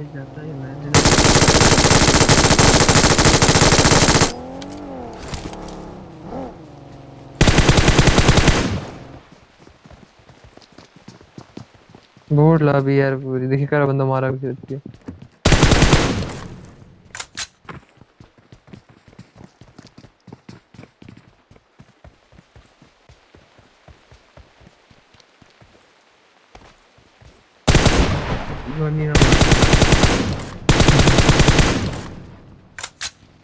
ये जाता है मैं बोर्ड ला भी यार पूरी देखी कर बंदा मारा भी होती है। रोनी ना